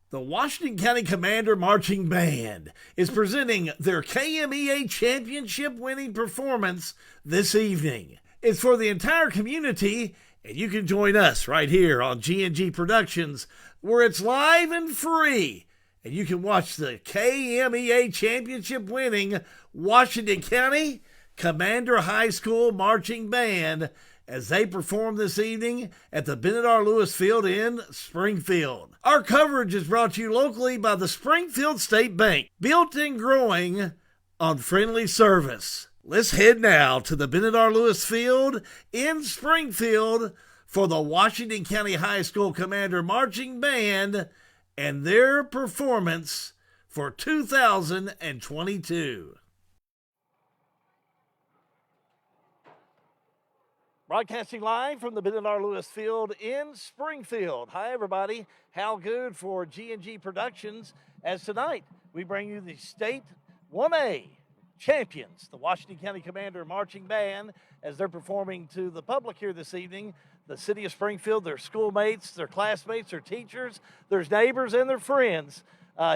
The Washington County Commander Marching Band is presenting their KMEA championship winning performance this evening. It's for the entire community, and you can join us right here on G&G Productions, where it's live and free. And you can watch the KMEA championship winning Washington County Commander High School Marching Band as they perform this evening at the Bennett R. Lewis Field in Springfield. Our coverage is brought to you locally by the Springfield State Bank, built and growing on friendly service. Let's head now to the Bennett R. Lewis Field in Springfield for the Washington County High School Commander Marching Band and their performance for 2022. Broadcasting live from the Bennett R. Lewis Field in Springfield. Hi, everybody. Hal Good for G&G Productions. As tonight, we bring you the State 1A champions, the Washington County Commander Marching Band, as they're performing to the public here this evening. The city of Springfield, their schoolmates, their classmates, their teachers, their neighbors, and their friends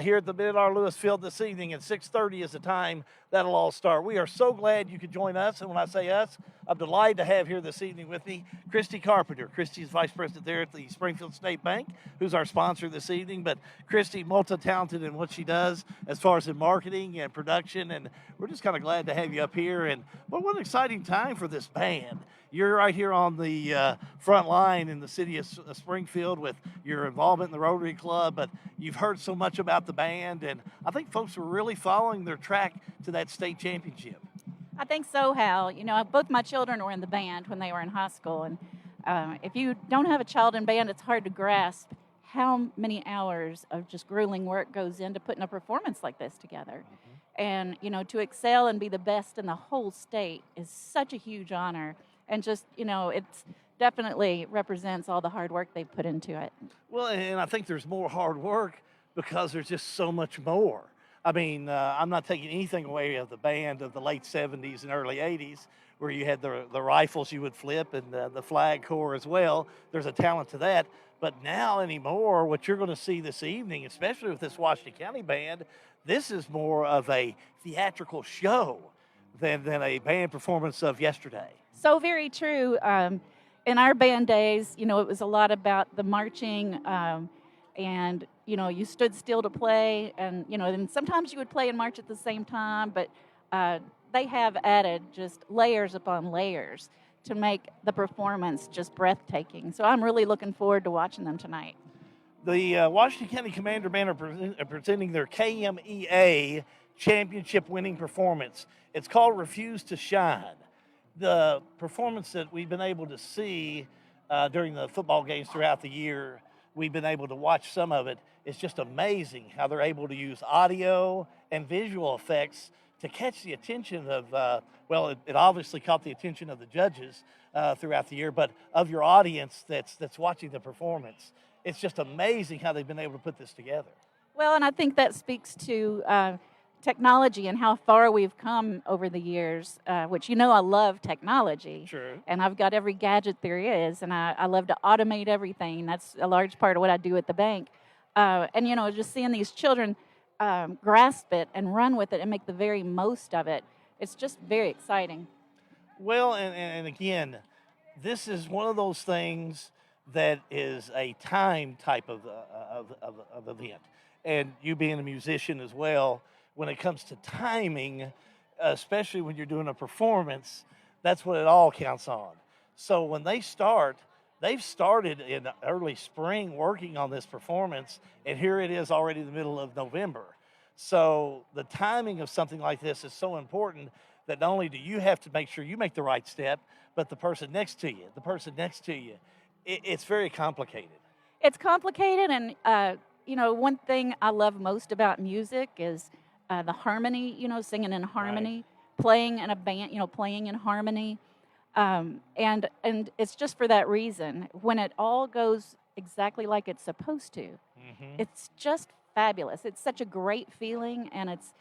here at the Bennett R. Lewis Field this evening at 6:30 is the time that'll all start. We are so glad you could join us, and when I say us, I'm delighted to have here this evening with me Christy Carpenter. Christy's vice president there at the Springfield State Bank, who's our sponsor this evening. But Christy, multi-talented in what she does as far as in marketing and production, and we're just kind of glad to have you up here. And well, what an exciting time for this band. You're right here on the front line in the city of Springfield with your involvement in the Rotary Club, but you've heard so much about the band, and I think folks are really following their track to that state championship. I think so, Hal. You know, both my children were in the band when they were in high school, and if you don't have a child in band, it's hard to grasp how many hours of just grueling work goes into putting a performance like this together. And, you know, to excel and be the best in the whole state is such a huge honor. And just, you know, it's definitely represents all the hard work they've put into it. Well, and I think there's more hard work because there's just so much more. I mean, I'm not taking anything away of the band of the late 70s and early 80s, where you had the rifles you would flip and the flag corps as well. There's a talent to that. But now anymore, what you're going to see this evening, especially with this Washington County band, this is more of a theatrical show than a band performance of yesterday. So very true. In our band days, you know, it was a lot about the marching, and, you know, you stood still to play, and, you know, and sometimes you would play and march at the same time, but they have added just layers upon layers to make the performance just breathtaking. So I'm really looking forward to watching them tonight. The Washington County Commander Band are presenting their KMEA championship winning performance. It's called Refuse to Shine. The performance that we've been able to see during the football games throughout the year, we've been able to watch some of it. It's just amazing how they're able to use audio and visual effects to catch the attention of, it obviously caught the attention of the judges throughout the year, but of your audience that's watching the performance. It's just amazing how they've been able to put this together. Well, and I think that speaks to technology and how far we've come over the years, which, you know, I love technology. Sure. And I've got every gadget there is, and I love to automate everything. That's a large part of what I do at the bank. And, you know, just seeing these children grasp it and run with it and make the very most of it, it's just very exciting. Well, and again, this is one of those things that is a time type of event. And you being a musician as well, when it comes to timing, especially when you're doing a performance, that's what it all counts on. So when they've started in early spring working on this performance, and here it is already the middle of November. So the timing of something like this is so important that not only do you have to make sure you make the right step, but the person next to you, it's very complicated. It's complicated, and, you know, one thing I love most about music is the harmony, you know, singing in harmony, right. Playing in a band, you know, playing in harmony. And it's just for that reason. When it all goes exactly like it's supposed to, it's just fabulous. It's such a great feeling, and it's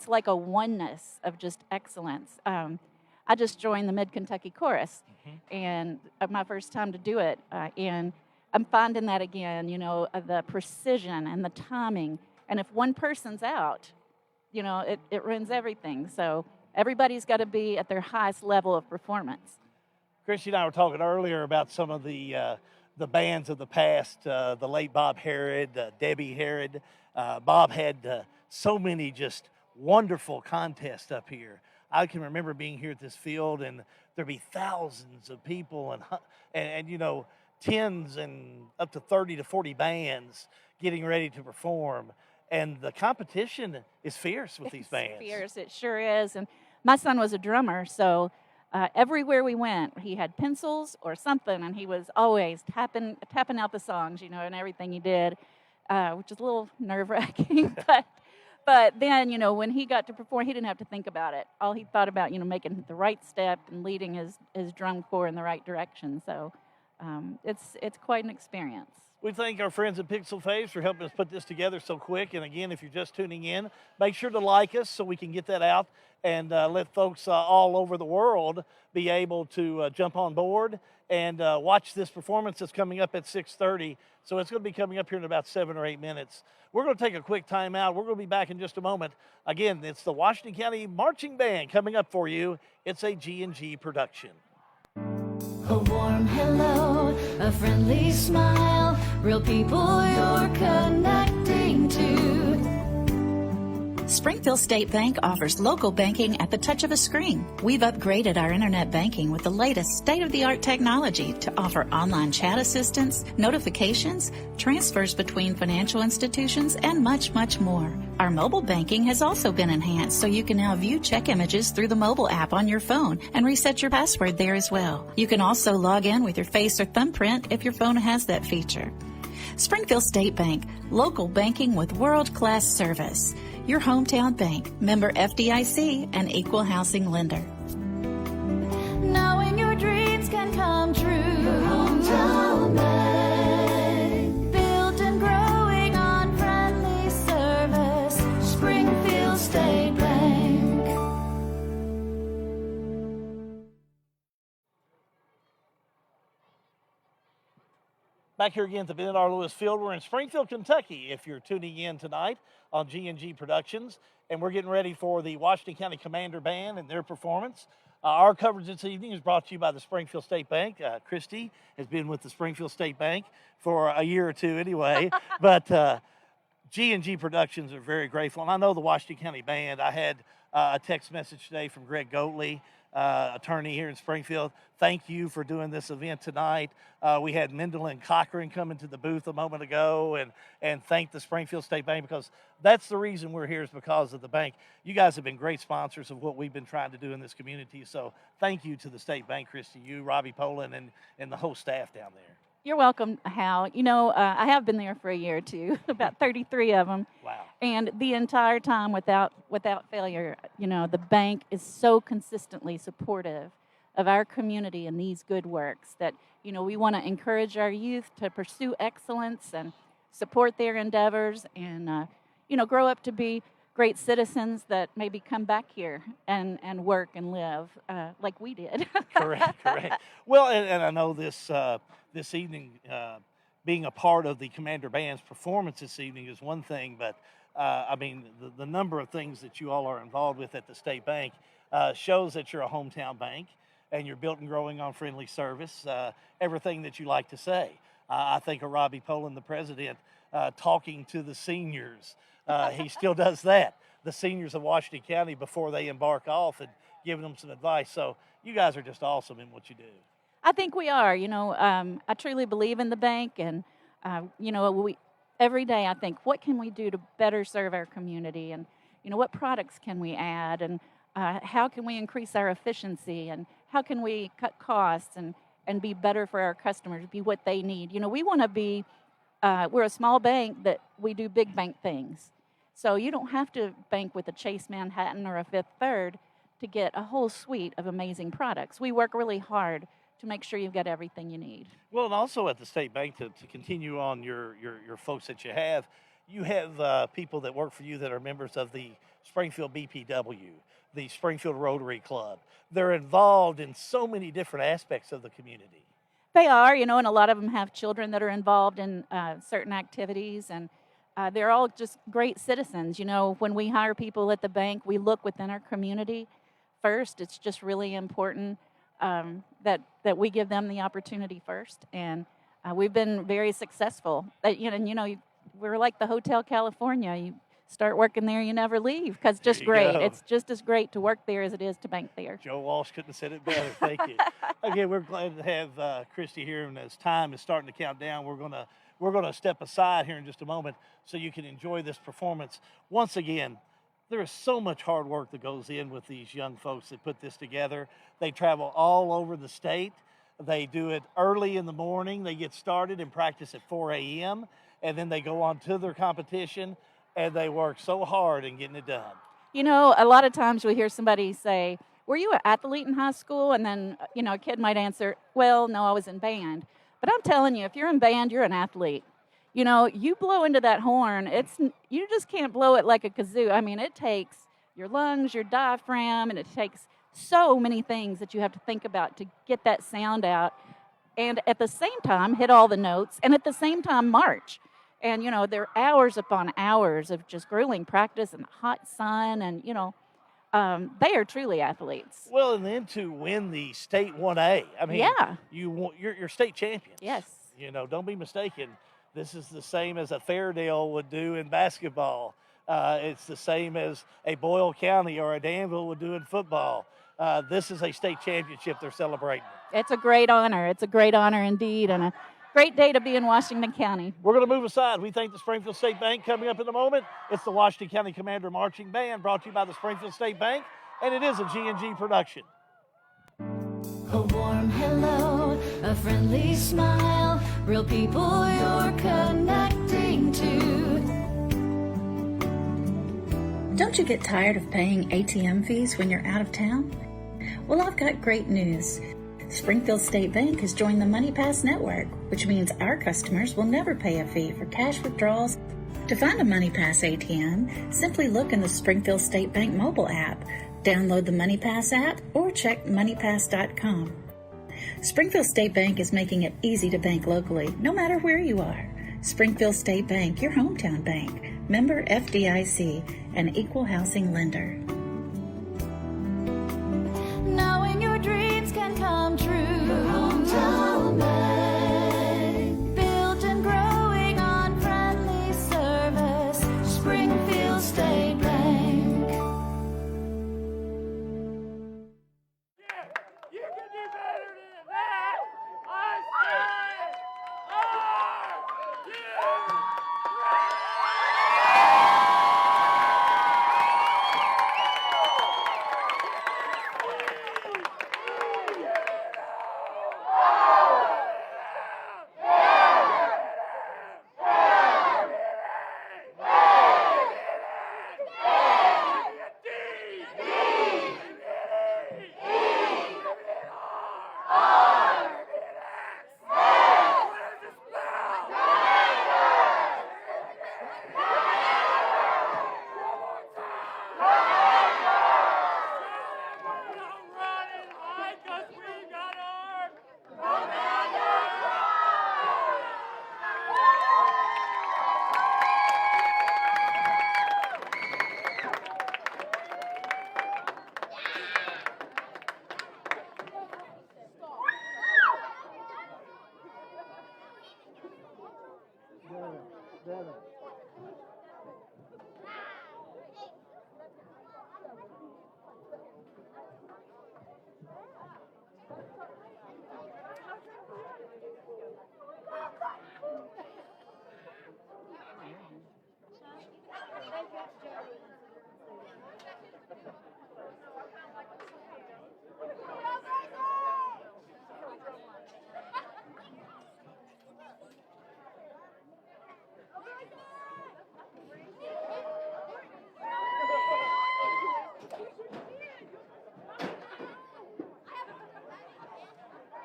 like a oneness of just excellence. I just joined the Mid-Kentucky Chorus, and my first time to do it. And I'm finding that again, the precision and the timing. And if one person's out, it ruins everything. So everybody's got to be at their highest level of performance. Christy and I were talking earlier about some of the bands of the past, the late Bob Harrod, Debbie Harrod. Bob had so many just wonderful contests up here. I can remember being here at this field, and there'd be thousands of people, and tens and up to 30 to 40 bands getting ready to perform. And the competition is fierce with these bands. It's fierce, it sure is. And my son was a drummer, so everywhere we went, he had pencils or something, and he was always tapping out the songs, and everything he did, which is a little nerve-wracking. But then, when he got to perform, he didn't have to think about it. All he thought about, making the right step and leading his drum corps in the right direction. So it's quite an experience. We thank our friends at Pixel Faves for helping us put this together so quick. And again, if you're just tuning in, make sure to like us so we can get that out and let folks all over the world be able to jump on board and watch this performance that's coming up at 6:30. So it's going to be coming up here in about 7 or 8 minutes. We're going to take a quick time out. We're going to be back in just a moment. Again, it's the Washington County Marching Band coming up for you. It's a G&G production. A warm hello, a friendly smile, real people you're connecting to. Springfield State Bank offers local banking at the touch of a screen. We've upgraded our internet banking with the latest state-of-the-art technology to offer online chat assistance, notifications, transfers between financial institutions, and much, much more. Our mobile banking has also been enhanced so you can now view check images through the mobile app on your phone and reset your password there as well. You can also log in with your face or thumbprint if your phone has that feature. Springfield State Bank, local banking with world-class service. Your hometown bank, member FDIC, and equal housing lender. Knowing your dreams can come true. Your hometown bank. Built and growing on friendly service. Springfield State Bank. Back here again at the Bennett R. Lewis Field. We're in Springfield, Kentucky, if you're tuning in tonight on G&G Productions. And we're getting ready for the Washington County Commander Band and their performance. Our coverage this evening is brought to you by the Springfield State Bank. Christy has been with the Springfield State Bank for a year or two anyway. But G&G Productions are very grateful. And I know the Washington County Band. I had a text message today from Greg Goatley, attorney here in Springfield. Thank you for doing this event tonight. We had Mendel and Cochran come into the booth a moment ago and thank the Springfield State Bank, because that's the reason we're here, is because of the bank. You guys have been great sponsors of what we've been trying to do in this community. So thank you to the State Bank, Christy, you, Robbie Poland, and the whole staff down there. You're welcome, Hal. I have been there for a year or two, about 33 of them. Wow. And the entire time without failure, the bank is so consistently supportive of our community and these good works that, we want to encourage our youth to pursue excellence and support their endeavors and, grow up to be great citizens that maybe come back here and work and live like we did. Correct. Well, and I know this evening, being a part of the Commander Band's performance this evening is one thing, but the number of things that you all are involved with at the State Bank shows that you're a hometown bank and you're built and growing on friendly service, everything that you like to say. I think of Robbie Poland, the president, talking to the seniors. He still does that, the seniors of Washington County, before they embark off, and giving them some advice. So you guys are just awesome in what you do. I think we are. I truly believe in the bank, and every day I think, what can we do to better serve our community, and what products can we add, and how can we increase our efficiency, and how can we cut costs and be better for our customers, be what they need. We want to be. We're a small bank that we do big bank things, so you don't have to bank with a Chase Manhattan or a Fifth Third to get a whole suite of amazing products. We work really hard to make sure you've got everything you need. Well, and also at the State Bank, to continue on your folks that you have people that work for you that are members of the Springfield BPW, the Springfield Rotary Club. They're involved in so many different aspects of the community. They are, and a lot of them have children that are involved in certain activities, and they're all just great citizens. When we hire people at the bank, we look within our community first. It's just really important that we give them the opportunity first, and we've been very successful. We're like the Hotel California. You start working there, you never leave, because just great. Go. It's just as great to work there as it is to bank there. Joe Walsh couldn't have said it better. Thank you. Again, we're glad to have Christy here, and as time is starting to count down, we're gonna step aside here in just a moment so you can enjoy this performance. Once again, there is so much hard work that goes in with these young folks that put this together. They travel all over the state. They do it early in the morning. They get started and practice at 4 a.m., and then they go on to their competition, and they work so hard in getting it done. A lot of times we hear somebody say, "Were you an athlete in high school?" And then, a kid might answer, "Well, no, I was in band." But I'm telling you, if you're in band, you're an athlete. You blow into that horn, you just can't blow it like a kazoo. I mean, it takes your lungs, your diaphragm, and it takes so many things that you have to think about to get that sound out. And at the same time, hit all the notes, and at the same time, march. And, there are hours upon hours of just grueling practice in the hot sun, and, they are truly athletes. Well, and then to win the state 1A, I mean, Yeah. you're state champions. Yes. Don't be mistaken. This is the same as a Fairdale would do in basketball. It's the same as a Boyle County or a Danville would do in football. This is a state championship they're celebrating. It's a great honor. It's a great honor indeed, and a great day to be in Washington County. We're going to move aside. We thank the Springfield State Bank. Coming up in a moment, it's the Washington County Commander Marching Band, brought to you by the Springfield State Bank, and it is a G&G production. A warm hello, a friendly smile, real people you're connecting to. Don't you get tired of paying ATM fees when you're out of town? Well, I've got great news. Springfield State Bank has joined the MoneyPass network, which means our customers will never pay a fee for cash withdrawals. To find a MoneyPass ATM, simply look in the Springfield State Bank mobile app, download the MoneyPass app, or check moneypass.com. Springfield State Bank is making it easy to bank locally, no matter where you are. Springfield State Bank, your hometown bank. Member FDIC, an equal housing lender. Knowing your dreams can come true. Your hometown bank. Built and growing on friendly service. Springfield State Bank. You can do better than that. I say, are you ready?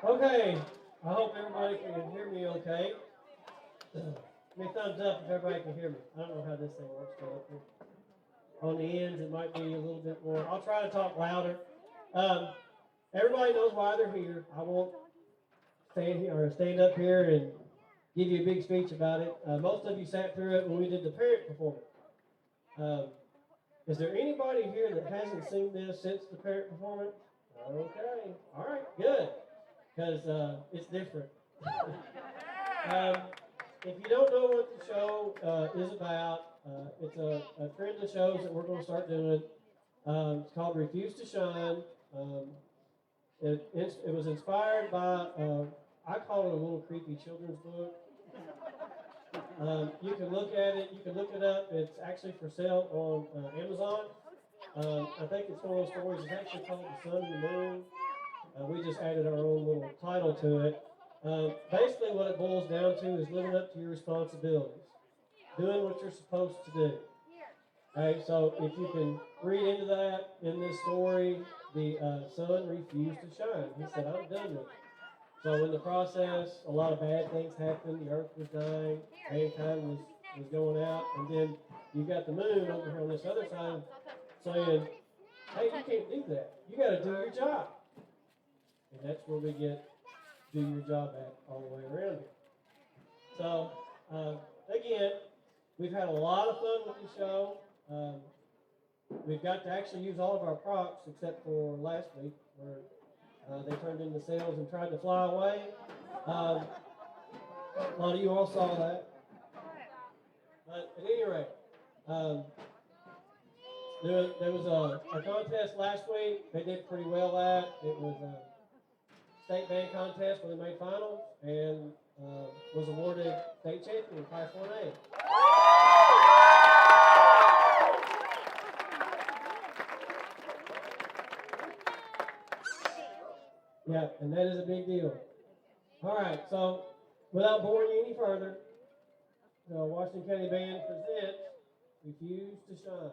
Okay, I hope everybody can hear me okay. Give me a thumbs up if everybody can hear me. I don't know how this thing works, but on the ends it might be a little bit more. I'll try to talk louder. Everybody knows why they're here. I won't stand up here and give you a big speech about it. Most of you sat through it when we did the parent performance. Is there anybody here that hasn't seen this since the parent performance? Okay, all right, good, because it's different. If you don't know what the show is about, it's a trend of shows that we're going to start doing. It's called Refuse to Shine. It was inspired by, I call it a little creepy children's book. You can look at it, you can look it up. It's actually for sale on Amazon. I think it's one of those stories. It's actually called The Sun and the Moon. We just added our own little title to it. Basically, what it boils down to is living up to your responsibilities, doing what you're supposed to do. Okay, so if you can read into that in this story, the sun refused to shine. He said, I'm done with it. So in the process, a lot of bad things happened. The earth was dying, mankind was going out, and then you got the moon over here on this other side saying, hey, you can't do that. You got to do your job. And that's where we get do your job at all the way around here. So, again, we've had a lot of fun with the show. We've got to actually use all of our props except for last week where they turned into sails and tried to fly away. A lot of you all saw that. But at any rate, there was a contest last week. They did pretty well at. It was a state band contest where they made finals and was awarded state champion in Class 1A. Yeah, and that is a big deal. All right, so without boring you any further, the Washington County Band presents Refuse to Shine.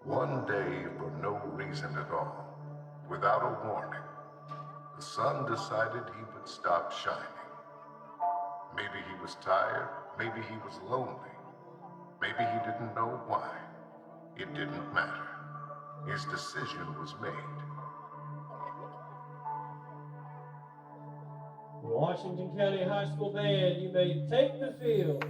One day, for no reason at all, without a warning, the sun decided he would stop shining. Maybe he was tired, maybe he was lonely, maybe he didn't know why. It didn't matter. His decision was made. Washington County High School Band, you may take the field.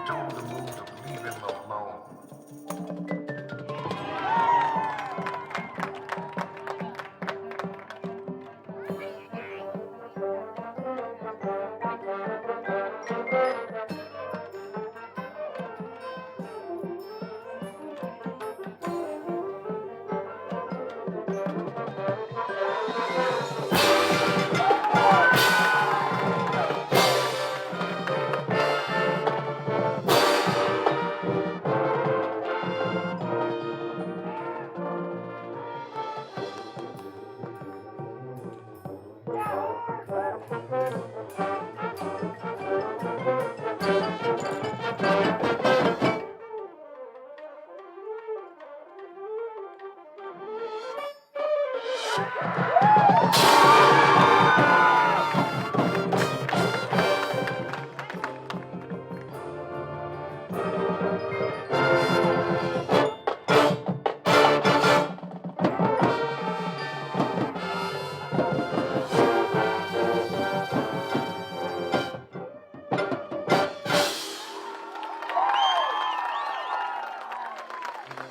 told the moon to leave him alone.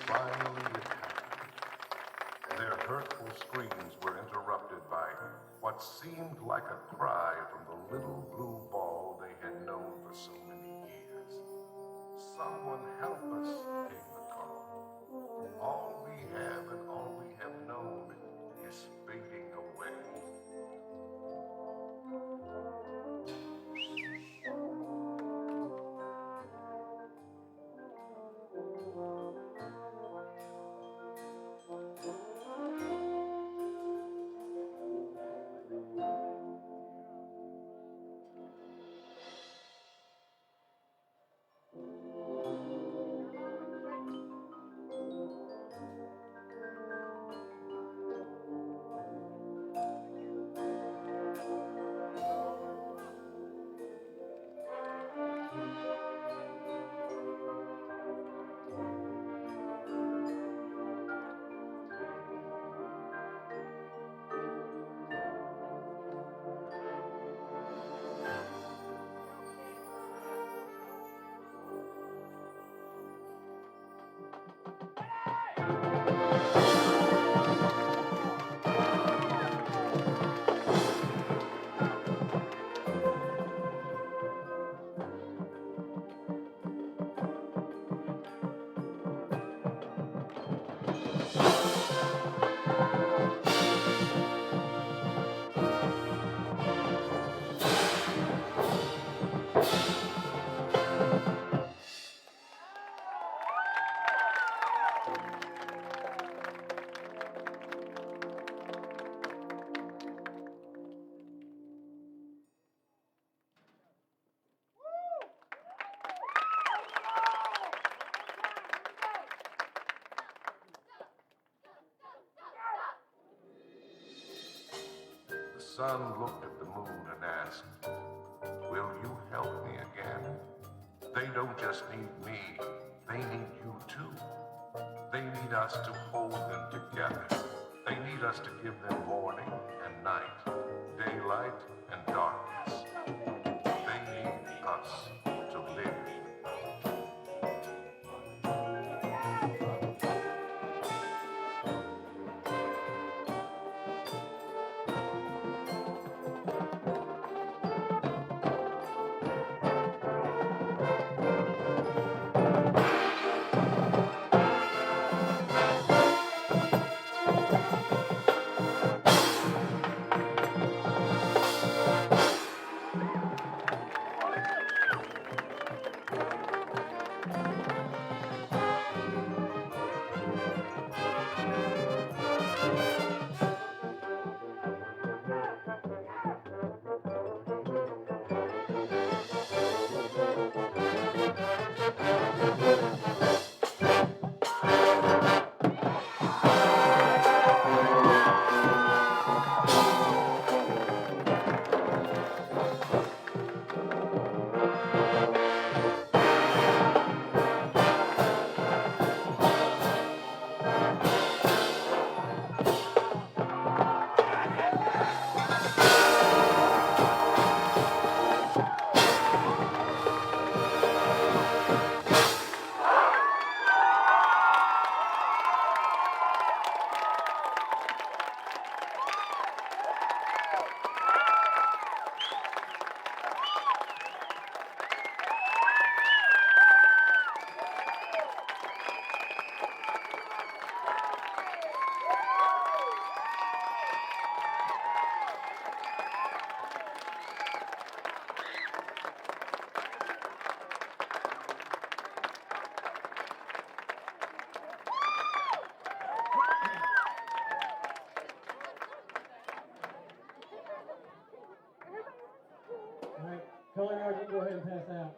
Finally, it happened. Their hurtful screams were interrupted by what seemed like a cry from the little blue ball they had known for so many years. Someone help us, came the call. All we have and all we have known is fading away. The sun looked at the moon and asked, "Will you help me again? They don't just need me, they need you too. They need us to hold them together. They need us to give them morning and night, daylight and darkness. They need us to live." barnyard, you can go ahead and pass out.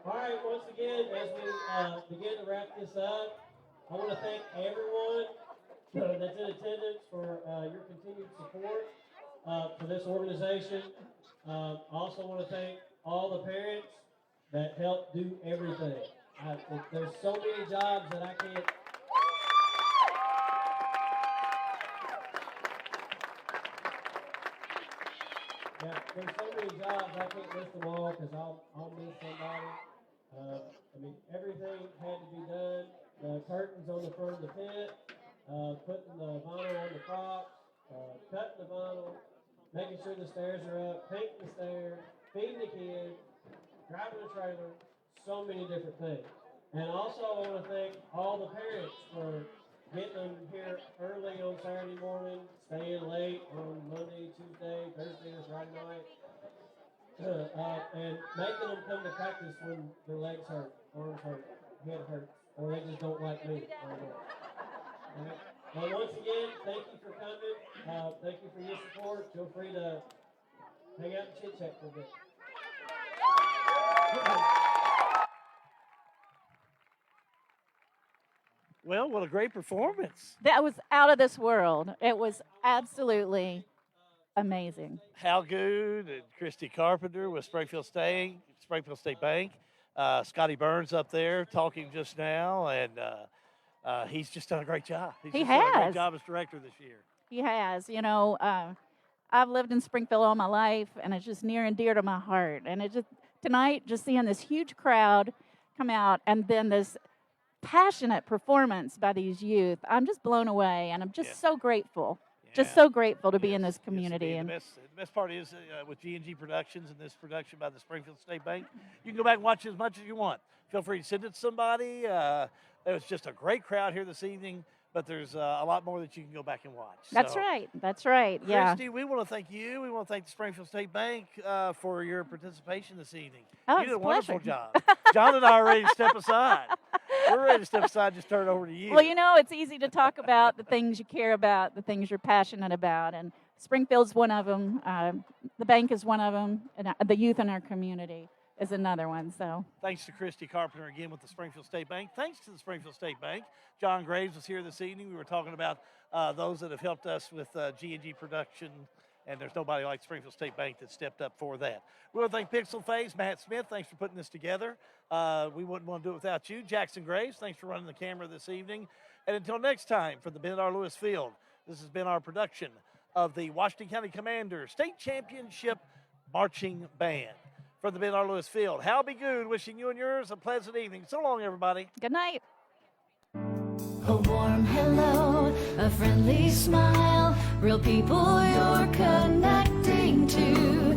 All right, once again, as we begin to wrap this up, I want to thank everyone that's in attendance for your continued support for this organization. I also want to thank all the parents that help do everything. There's so many jobs that I can't. Yeah, there's so many jobs I can't list them all because I'll miss somebody. I mean, everything had to be done. The curtains on the front of the tent, putting the vinyl on the props, cutting the vinyl, making sure the stairs are up, painting the stairs, feeding the kids, driving the trailer, so many different things. And also I want to thank all the parents for getting them here early on Saturday morning, staying late on Monday, Tuesday, Thursday, or Friday night, and making them come to practice when their legs hurt, arms hurt, head hurts, or they just don't like me. All right. Well, once again, thank you for coming. Thank you for your support. Feel free to hang out and chit chat for a bit. Well, what a great performance. That was out of this world. It was absolutely amazing. Hal Good and Christy Carpenter with Springfield State Bank. Scotty Burns up there talking just now, and he's just done a great job. He's He just done a great has. job as director this year. He has. You know, I've lived in Springfield all my life, and it's just near and dear to my heart. And it just tonight, just seeing this huge crowd come out, and then this passionate performance by these youth, I'm just blown away, and I'm just so grateful. Just so grateful to be in this community. And the best part is with G&G Productions and this production by the Springfield State Bank, you can go back and watch as much as you want. Feel free to send it to somebody. There was just a great crowd here this evening, but there's a lot more that you can go back and watch. That's right. That's right. Yeah. Christy, we want to thank you. We want to thank the Springfield State Bank for your participation this evening. Oh, You it's did a a wonderful pleasure. job. John and I are ready to step aside. We're ready to step aside. Just turn it over to you. Well, you know, it's easy to talk about the things you care about, the things you're passionate about, and Springfield's one of them. The bank is one of them, and the youth in our community is another one. So Thanks to Christy Carpenter again with the Springfield State Bank. Thanks to the Springfield State Bank. John Graves was here this evening. We were talking about those that have helped us with G&G production, and there's nobody like Springfield State Bank that stepped up for that. We want to thank Pixel Phase, Matt Smith. Thanks for putting this together. We wouldn't want to do it without you. Jackson Graves, thanks for running the camera this evening. And until next time, from the Bennett R. Lewis Field, this has been our production of the Washington County Commander State Championship Marching Band. From the Bennett R. Lewis Field, Hal Be Good, wishing you and yours a pleasant evening. So long, everybody. good night. A warm hello, a friendly smile, real people you're connecting to.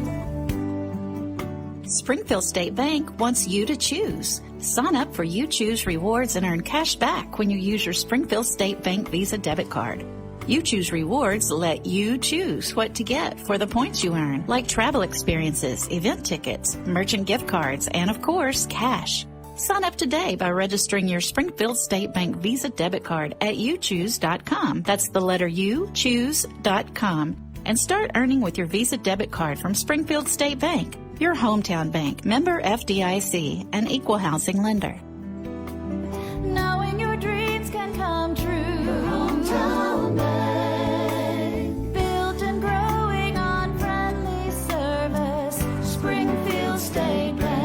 Springfield State Bank wants you to choose. Sign up for You Choose Rewards and earn cash back when you use your Springfield State Bank Visa debit card. You Choose Rewards let you choose what to get for the points you earn, like travel experiences, event tickets, merchant gift cards, and of course, cash. Sign up today by registering your Springfield State Bank Visa debit card at youchoose.com. That's the letter U, choose.com. And start earning with your Visa debit card from Springfield State Bank, your hometown bank, member FDIC, an equal housing lender. Knowing your dreams can come true. Your hometown bank. Built and growing on friendly service. Springfield State Bank.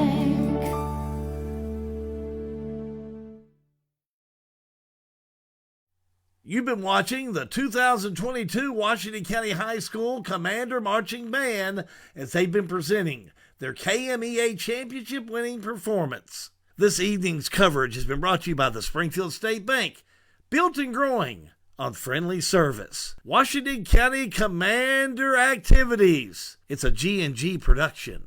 You've been watching the 2022 Washington County High School Commander Marching Band as they've been presenting their KMEA championship winning performance. This evening's coverage has been brought to you by the Springfield State Bank, built and growing on friendly service. Washington County Commander Activities. It's a G&G production.